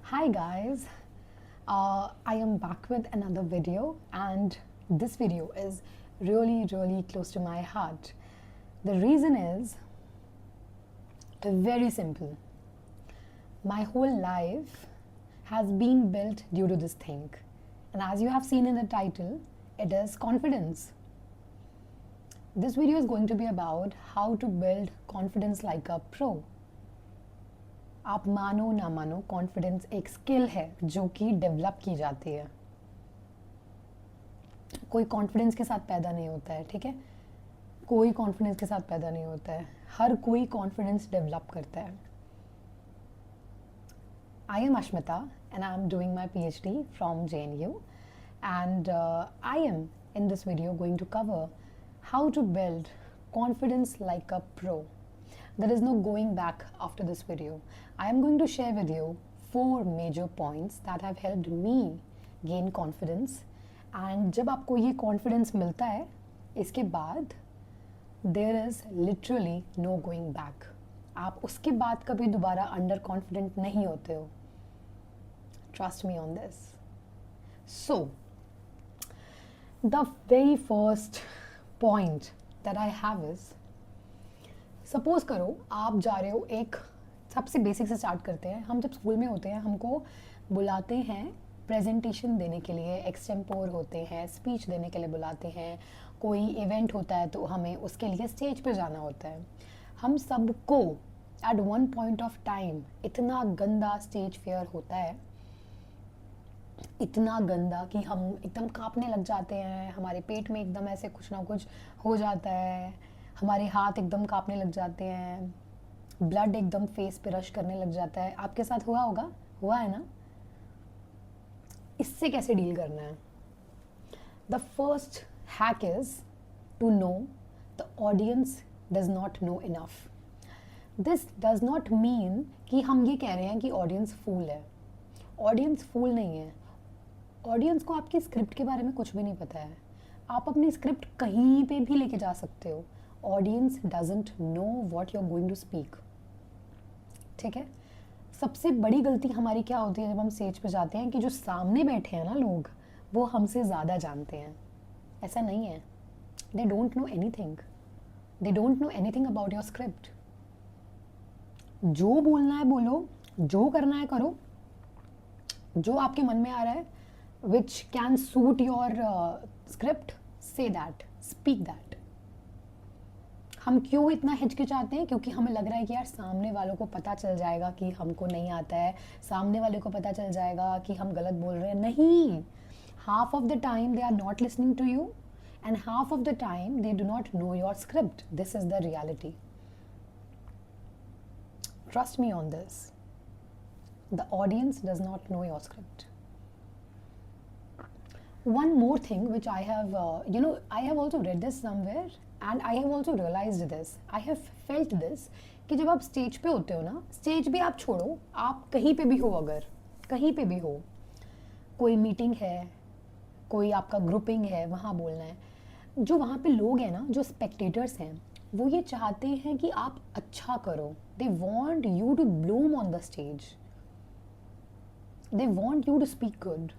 Hi guys, I am back with another video, and this video is really close to my heart. The reason is very simple. My whole life has been built due to this thing, and as you have seen in the title, it is confidence. This video is going to be about how to build confidence like a pro. आप मानो ना मानो, confidence एक skill है जो कि develop की जाती है. कोई कॉन्फिडेंस के साथ पैदा नहीं होता है, ठीक है. कोई कॉन्फिडेंस के साथ पैदा नहीं होता है, हर कोई कॉन्फिडेंस डेवलप करता है. I am Ashmita and I am doing my PhD from JNU, and I am in this video going to cover how to build confidence like a pro. There is no going back after this video. I am going to share with you 4 major points that have helped me gain confidence. And जब आपको ये confidence मिलता है, इसके बाद there is literally no going back. आप उसके बाद कभी दोबारा under confident नहीं होते हो. Trust me on this. So, the very first point that I have is, suppose करो आप जा रहे हो, एक सबसे बेसिक से स्टार्ट करते हैं. हम जब स्कूल में होते हैं हमको बुलाते हैं प्रेजेंटेशन देने के लिए, एक्सटेम्पोर होते हैं, स्पीच देने के लिए बुलाते हैं, कोई इवेंट होता है तो हमें उसके लिए स्टेज पे जाना होता है. हम सबको at one point of time इतना गंदा स्टेज फियर होता है, इतना गंदा कि हम एकदम कांपने लग जाते हैं, हमारे पेट में एकदम ऐसे कुछ ना कुछ हो जाता है, हमारे हाथ एकदम कांपने लग जाते हैं, ब्लड एकदम फेस पे रश करने लग जाता है. आपके साथ हुआ होगा, हुआ है ना. इससे कैसे डील करना है? The first hack is to know the audience does not know enough. This does not mean कि हम ये कह रहे हैं कि ऑडियंस फूल है. ऑडियंस फूल नहीं है. ऑडियंस को आपकी स्क्रिप्ट के बारे में कुछ भी नहीं पता है. आप अपनी स्क्रिप्ट कहीं पे भी लेके जा सकते हो. Audience doesn't know what you are going to speak. ठीक है. सबसे बड़ी गलती हमारी क्या होती है जब हम स्टेज पे जाते हैं कि जो सामने बैठे हैं ना लोग, वो हमसे ज़्यादा जानते हैं. ऐसा नहीं है. They don't know anything. They don't know anything about your script. जो बोलना है बोलो, जो करना है करो, जो आपके मन में आ रहा है, which can suit your script, say that, speak that. हम क्यों इतना हिचकिचाते हैं? क्योंकि हमें लग रहा है कि यार सामने वालों को पता चल जाएगा कि हमको नहीं आता है, सामने वाले को पता चल जाएगा कि हम गलत बोल रहे हैं. नहीं. Half of the time they are not listening to you and half of the time they do not know your script. This is the reality. Trust me on this. The audience does not know your script. One more thing which I have, I have also read this somewhere and I have also realized this. I have felt this कि जब आप stage पे होते हो ना, stage भी आप छोड़ो, आप कहीं पे भी हो, अगर कहीं पे भी हो, कोई मीटिंग है, कोई आपका ग्रुपिंग है, वहाँ बोलना है, जो वहाँ पे लोग हैं ना, जो स्पेक्टेटर्स हैं, वो ये चाहते हैं कि आप अच्छा करो. They want you to bloom on the stage. They want you to speak good.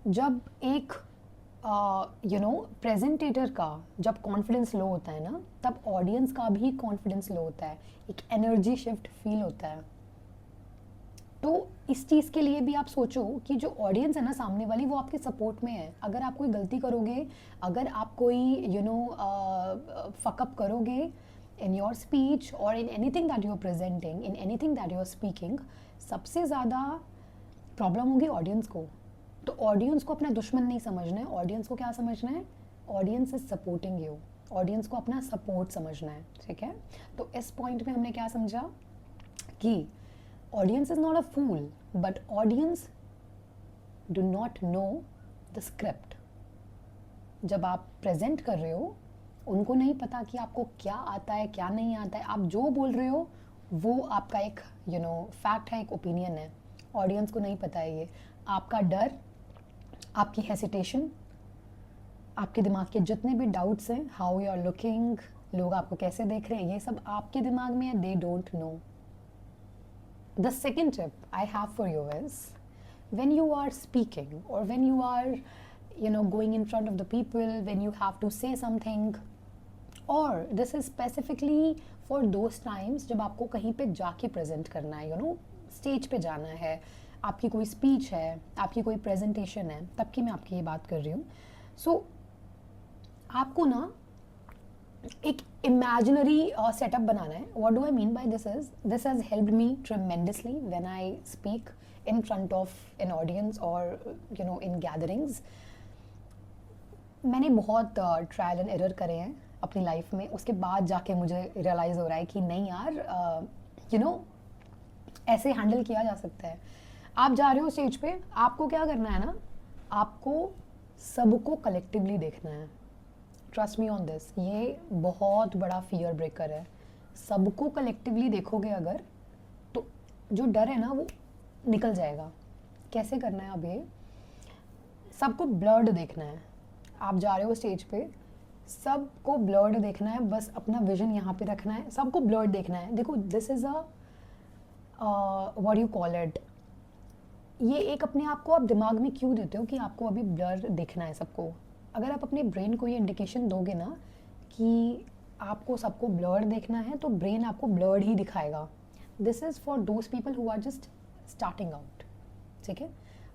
जब एक प्रेजेंटेटर का जब कॉन्फिडेंस लो होता है ना, तब ऑडियंस का भी कॉन्फिडेंस लो होता है. एक एनर्जी शिफ्ट फील होता है. तो इस चीज़ के लिए भी आप सोचो कि जो ऑडियंस है ना सामने वाली, वो आपके सपोर्ट में है. अगर आप कोई गलती करोगे, अगर आप कोई फकअप करोगे इन योर स्पीच और in anything that you are presenting, in anything that you are speaking, सबसे ज़्यादा प्रॉब्लम होगी ऑडियंस को. तो ऑडियंस को अपना दुश्मन नहीं समझना है. ऑडियंस को क्या समझना है? Audience is supporting you. Audience को अपना सपोर्ट समझना है. ठीक है. तो इस पॉइंट में हमने क्या समझा कि audience is not a fool, but audience do not know the script. जब आप प्रेजेंट कर रहे हो, उनको नहीं पता कि आपको क्या आता है, क्या नहीं आता है. आप जो बोल रहे हो वो आपका एक फैक्ट है, एक ओपिनियन है. ऑडियंस को नहीं पता है ये. आपका डर, आपकी हेसिटेशन, आपके दिमाग के जितने भी डाउट्स हैं, हाउ यू आर लुकिंग, लोग आपको कैसे देख रहे हैं, ये सब आपके दिमाग में है. They don't know. The second tip I have for you is when you are speaking or when you are, going in front of the people, when you have to say something, और this is specifically for those times जब आपको कहीं पे जाके present करना है, stage पे जाना है, आपकी कोई स्पीच है, आपकी कोई प्रेजेंटेशन है, तब की मैं आपकी ये बात कर रही हूँ. सो आपको ना एक इमेजिनरी सेटअप बनाना है. What do I mean by this has helped me tremendously when I speak in front of an audience और इन गैदरिंग्स. मैंने बहुत ट्रायल एंड एरर करे हैं अपनी लाइफ में. उसके बाद जाके मुझे रियलाइज़ हो रहा है कि नहीं यार, ऐसे हैंडल किया जा सकता है. आप जा रहे हो स्टेज पे, आपको क्या करना है ना, आपको सबको कलेक्टिवली देखना है. ट्रस्ट मी ऑन दिस, ये बहुत बड़ा फियर ब्रेकर है. सबको कलेक्टिवली देखोगे अगर, तो जो डर है ना वो निकल जाएगा. कैसे करना है अब ये, सबको ब्लर्ड देखना है. आप जा रहे हो स्टेज पे, सबको ब्लर्ड देखना है, बस अपना विजन यहाँ पे रखना है, सबको ब्लर्ड देखना है. देखो this is a what you call it, ये एक अपने आप को आप दिमाग में क्यों देते हो कि आपको अभी ब्लर देखना है सबको. अगर आप अपने ब्रेन को ये इंडिकेशन दोगे ना कि आपको सबको ब्लर्ड देखना है, तो ब्रेन आपको ब्लर्ड ही दिखाएगा. This is for those people who are just starting out. ठीक है,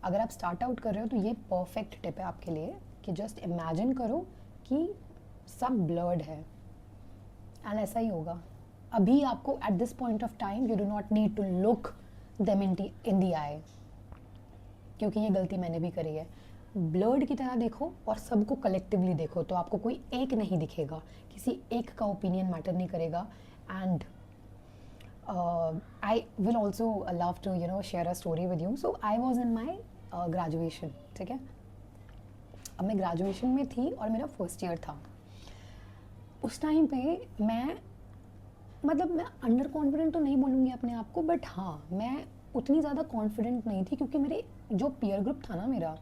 अगर आप स्टार्ट आउट कर रहे हो तो ये परफेक्ट टिप है आपके लिए कि जस्ट इमेजिन करो कि सब ब्लर्ड है. एंड ऐसा ही होगा. अभी आपको at this point of time you do not need to look them in the eye, क्योंकि ये गलती मैंने भी करी है. ब्लर्ड की तरह देखो और सबको कलेक्टिवली देखो, तो आपको कोई एक नहीं दिखेगा, किसी एक का ओपिनियन मैटर नहीं करेगा. And I will also love to share a story with you. So I was in my graduation. ठीक है, अब मैं ग्रेजुएशन में थी और मेरा फर्स्ट ईयर था. उस टाइम पे मैं अंडर कॉन्फिडेंट तो नहीं बोलूँगी अपने आप को, बट हाँ मैं उतनी ज़्यादा कॉन्फिडेंट नहीं थी, क्योंकि मेरे जो पीयर ग्रुप था ना मेरा,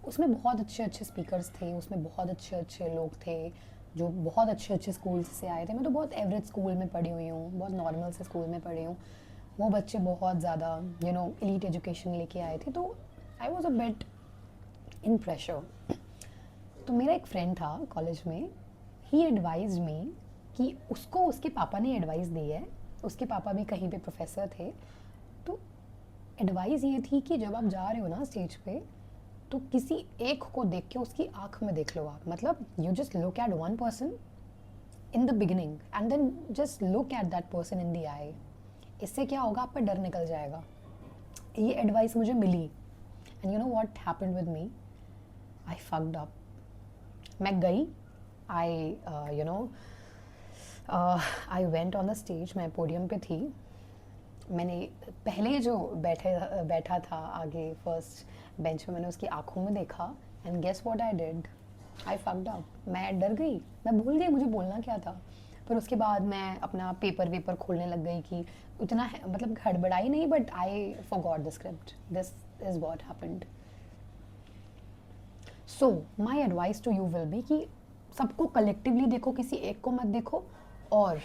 उसमें बहुत अच्छे अच्छे स्पीकर्स थे, उसमें बहुत अच्छे अच्छे लोग थे जो बहुत अच्छे अच्छे स्कूल से आए थे. मैं तो बहुत एवरेज स्कूल में पढ़ी हुई हूँ, बहुत नॉर्मल से स्कूल में पढ़ी हूँ. वो बच्चे बहुत ज़्यादा एलीट एजुकेशन लेके आए थे, तो I was a bit in pressure. तो मेरा एक फ्रेंड था कॉलेज में, ही एडवाइज मी कि उसको उसके पापा ने एडवाइस दी है. उसके पापा भी कहीं पे प्रोफेसर थे. तो एडवाइस ये थी कि जब आप जा रहे हो ना स्टेज पे, तो किसी एक को देख के उसकी आँख में देख लो आप. मतलब you just look at one person in the beginning and then just look at that person in the eye. इससे क्या होगा, आपका डर निकल जाएगा. ये एडवाइस मुझे मिली and you know what happened with me, I fucked up. मैं गई, I went on the stage. मैं पोडियम पे थी. मैंने पहले जो बैठा था आगे फर्स्ट बेंच पे, मैंने उसकी आंखों में देखा and guess what I did, I fucked up. मैं डर गई, मैं भूल गई मुझे बोलना क्या था. फिर उसके बाद मैं अपना पेपर खोलने लग गई कि उतना मतलब हड़बड़ाई नहीं, but I forgot the script. This is what happened. So my advice to you will be कि सबको कलेक्टिवली देखो, किसी एक को मत देखो, और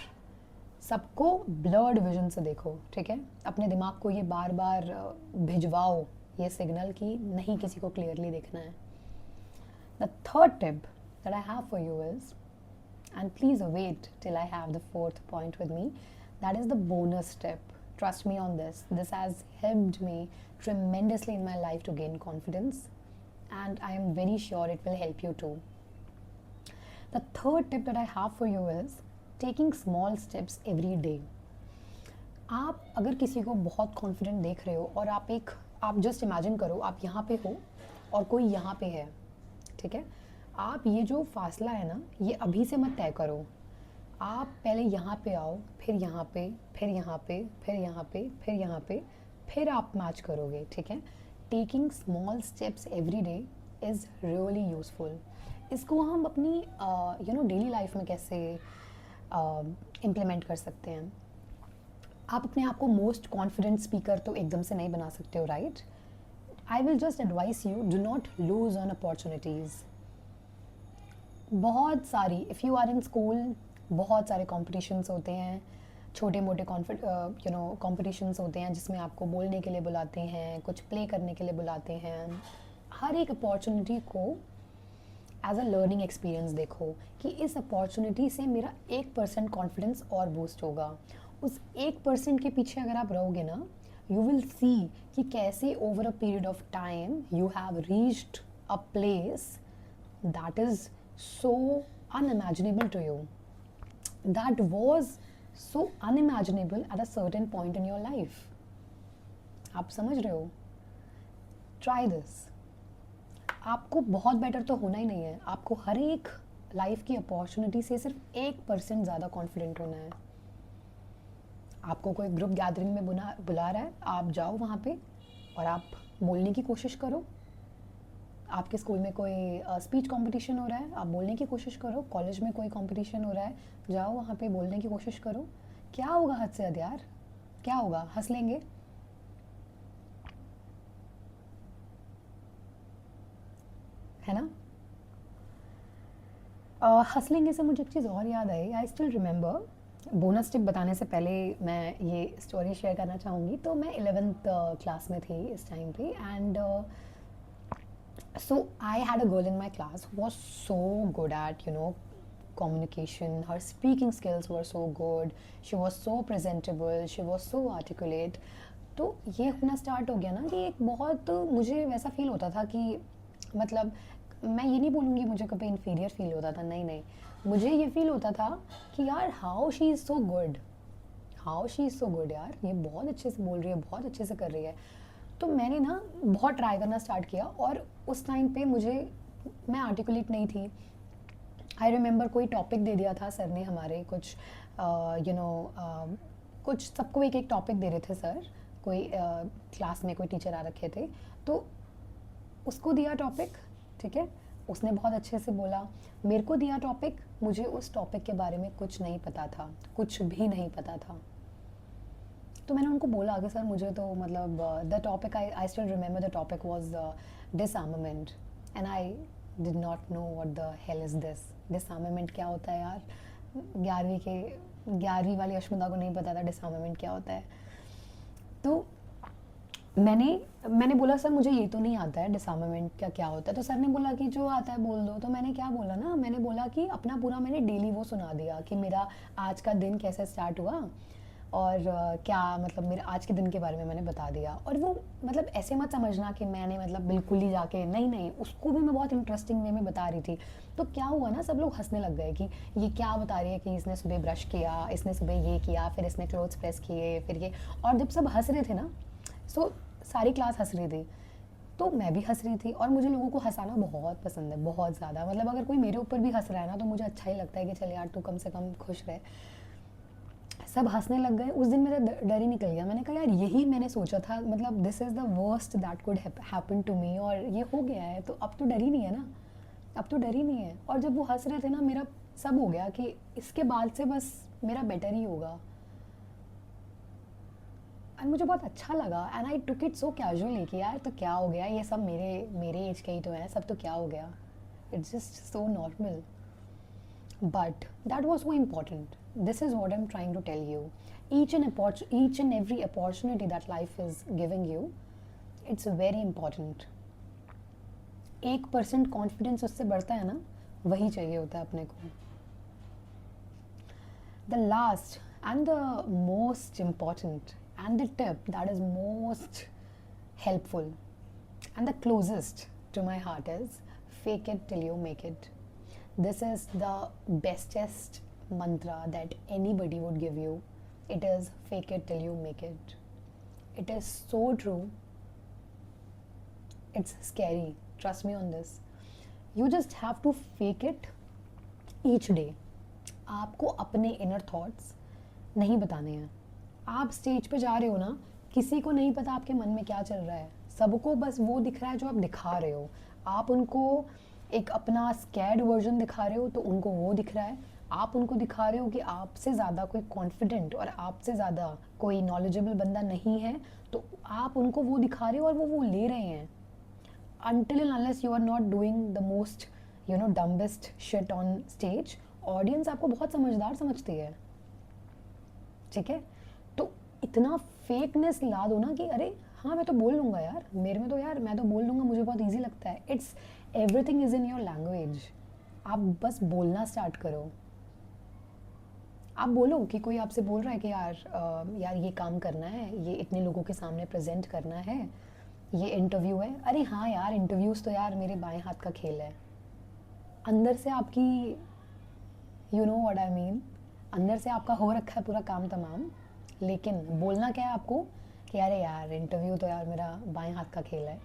सबको ब्लर्ड विजन से देखो. ठीक है, अपने दिमाग को ये बार बार भिजवाओ ये सिग्नल कि नहीं, किसी को क्लियरली देखना है. The third tip that I have for you is, and please wait till I have the fourth point with me, that is the bonus tip. Trust me on this. This has helped me tremendously in my life to gain confidence, and I am very sure it will help you too. The third tip that I have for you is taking small steps every day. आप अगर किसी को बहुत confident देख रहे हो और आप जस्ट इमेजिन करो आप यहाँ पे हो और कोई यहाँ पे है. ठीक है, आप ये जो फासला है ना, ये अभी से मत तय करो. आप पहले यहाँ पे आओ, फिर यहाँ पे, फिर यहाँ पे, फिर यहाँ पे, फिर यहाँ पे, फिर आप मैच करोगे. ठीक है, taking small steps every day is really useful. इसको हम अपनी डेली लाइफ में कैसे इम्प्लीमेंट कर सकते हैं. आप अपने आप को मोस्ट कॉन्फिडेंट स्पीकर तो एकदम से नहीं बना सकते हो, right. I will just advice you, do not lose on opportunities. बहुत सारी, if you are in school, बहुत सारे कॉम्पिटिशन्स होते हैं. छोटे मोटे कॉम्पिटिशन्स होते हैं जिसमें आपको बोलने के लिए बुलाते हैं, कुछ प्ले करने के लिए बुलाते हैं। हर एक अपॉर्चुनिटी को एज अ लर्निंग एक्सपीरियंस देखो कि इस अपॉर्चुनिटी से मेरा 1% कॉन्फिडेंस और बूस्ट होगा। उस 1% के पीछे अगर आप रहोगे ना, यू विल सी कि कैसे over a period of time you have reached a place that is so unimaginable to you, that was so unimaginable at a certain point in your life. आप समझ रहे हो? Try this. आपको बहुत better तो होना ही नहीं है, आपको हर एक लाइफ की अपॉर्चुनिटी से सिर्फ 1% ज़्यादा कॉन्फिडेंट होना है। आपको कोई ग्रुप गैदरिंग में बुला रहा है, आप जाओ वहाँ पे और आप बोलने की कोशिश करो। आपके स्कूल में कोई स्पीच कंपटीशन हो रहा है, आप बोलने की कोशिश करो। कॉलेज में कोई कंपटीशन हो रहा है, जाओ वहाँ पे बोलने की कोशिश करो। क्या होगा हद से हद यार, क्या होगा? हंस लेंगे। है ना? हंस लेंगे से मुझे एक चीज़ और याद आई। I still remember, bonus tip बताने से पहले मैं ये स्टोरी शेयर करना चाहूँगी। तो मैं 11th क्लास में थी इस टाइम पे, and so I had a girl in my class who was so good at communication. Her speaking skills were so good, she was so presentable, she was so articulate. तो ये होना start हो गया ना कि एक बहुत मुझे वैसा फील होता था कि मतलब मैं ये नहीं बोलूँगी मुझे कभी इन्फीरियर फील होता था, नहीं नहीं, मुझे ये फील होता था कि यार how she is so good, how she is so good, यार ये बहुत अच्छे से बोल रही है, बहुत अच्छे से कर रही है। तो मैंने ना बहुत ट्राई करना स्टार्ट किया, और उस टाइम पे मैं आर्टिकुलेट नहीं थी। आई रिमेंबर कोई टॉपिक दे दिया था सर ने हमारे, कुछ कुछ सबको एक एक टॉपिक दे रहे थे सर, कोई क्लास में कोई टीचर आ रखे थे, तो उसको दिया टॉपिक, ठीक है, उसने बहुत अच्छे से बोला। मेरे को दिया टॉपिक, मुझे उस टॉपिक के बारे में कुछ नहीं पता था, कुछ भी नहीं पता था। तो मैंने उनको बोला कि सर मुझे तो मतलब the topic I still remember the topic was डिसआर्मामेंट, and I did not know what the hell is this. डिसआर्मामेंट क्या होता है यार? 11वीं वाली अश्मिता को नहीं पता था डिसआर्मामेंट क्या होता है। तो मैंने बोला सर मुझे ये तो नहीं आता है डिसआर्मामेंट क्या होता है। तो सर ने बोला कि जो आता है बोल दो। तो मैंने क्या बोला ना, मैंने बोला कि अपना पूरा मैंने डेली वो सुना दिया कि मेरा आज का दिन कैसे स्टार्ट हुआ, और क्या मतलब मेरे आज के दिन के बारे में मैंने बता दिया। और वो मतलब ऐसे मत समझना कि मैंने मतलब बिल्कुल ही जाके, नहीं नहीं, उसको भी मैं बहुत इंटरेस्टिंग वे में बता रही थी। तो क्या हुआ ना, सब लोग हंसने लग गए कि ये क्या बता रही है कि इसने सुबह ब्रश किया, इसने सुबह ये किया, फिर इसने क्लोथ्स प्रेस किए, फिर ये। और जब सब हंस रहे थे ना, सारी क्लास हंस रही थी, तो मैं भी हंस रही थी। और मुझे लोगों को हंसाना बहुत पसंद है, बहुत ज़्यादा। मतलब अगर कोई मेरे ऊपर भी हंस रहा है ना, तो मुझे अच्छा ही लगता है कि चल यार तू कम से कम खुश रहे। सब हंसने लग गए। उस दिन मेरा डर ही निकल गया। मैंने कहा यार यही मैंने सोचा था, मतलब this is the worst that could happen to me, और ये हो गया है, तो अब तो डर ही नहीं है ना, अब तो डर ही नहीं है। और जब वो हंस रहे थे ना, मेरा सब हो गया कि इसके बाद से बस मेरा बेटर ही होगा। एंड मुझे बहुत अच्छा लगा, and I took it so casually कि यार तो क्या हो गया, ये सब मेरे एज के ही तो हैं, सब तो क्या हो गया, it's just so normal. But that was so important. This is what I'm trying to tell you. Each and every opportunity that life is giving you, it's very important. 1% confidence उससे बढ़ता है ना, वही चाहिए होता है अपने को। The last and the most important and the tip that is most helpful and the closest to my heart is fake it till you make it. This is the bestest mantra that anybody would give you. It is fake it till you make it. It is so true. It's scary. Trust me on this. You just have to fake it each day. आपको अपने inner thoughts नहीं बताने हैं। आप stage पे जा रहे हो ना, किसी को नहीं पता आपके मन में क्या चल रहा है, सबको बस वो दिख रहा है जो आप दिखा रहे हो। आप उनको एक अपना स्कैर्ड वर्जन दिखा रहे हो, तो उनको वो दिख रहा है। आप उनको दिखा रहे हो कि आपसे ज़्यादा कोई कॉन्फिडेंट और आपसे ज़्यादा कोई नॉलेजेबल बंदा नहीं है, तो आप उनको वो दिखा रहे हो और वो ले रहे हैं। Until and unless you are not doing the most dumbest shit on stage, audience आपको बहुत समझदार समझती है। ठीक है? तो इतना फेकनेस ला दो ना कि अरे हाँ मैं तो बोल लूँगा यार, मेरे में तो यार मैं तो बोल लूँगा, मुझे बहुत ईजी लगता है। It's everything is in your language. आप बस बोलना स्टार्ट करो। आप बोलो कि कोई आपसे बोल रहा है कि यार ये काम करना है, ये इतने लोगों के सामने प्रेजेंट करना है, ये इंटरव्यू है। अरे हाँ यार, इंटरव्यूज़ तो यार मेरे बाएं हाथ का खेल है। अंदर से आपकी, you know what I mean, अंदर से आपका हो रखा है पूरा काम तमाम, लेकिन बोलना क्या है आपको कि अरे यार इंटरव्यू तो यार मेरा बाएं हाथ का खेल है।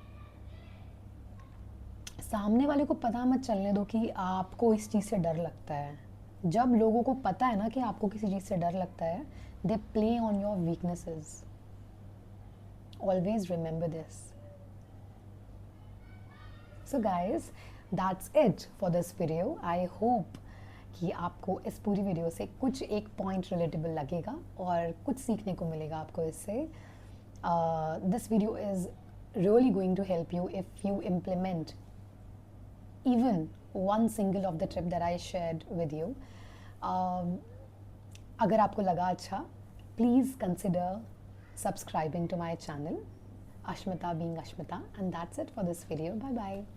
सामने वाले को पता मत चलने दो कि आपको इस चीज़ से डर लगता है। जब लोगों को पता है ना कि आपको किसी चीज़ से डर लगता है, they play on your weaknesses. Always remember this. So guys, that's it for this video. I hope कि आपको इस पूरी वीडियो से कुछ एक पॉइंट रिलेटेबल लगेगा और कुछ सीखने को मिलेगा आपको इससे। This video is really going to help you if you implement even one single of the tip that I shared with you. अगर आपको लगा अच्छा, please consider subscribing to my channel, Ashmita being Ashmita, and that's it for this video. Bye bye.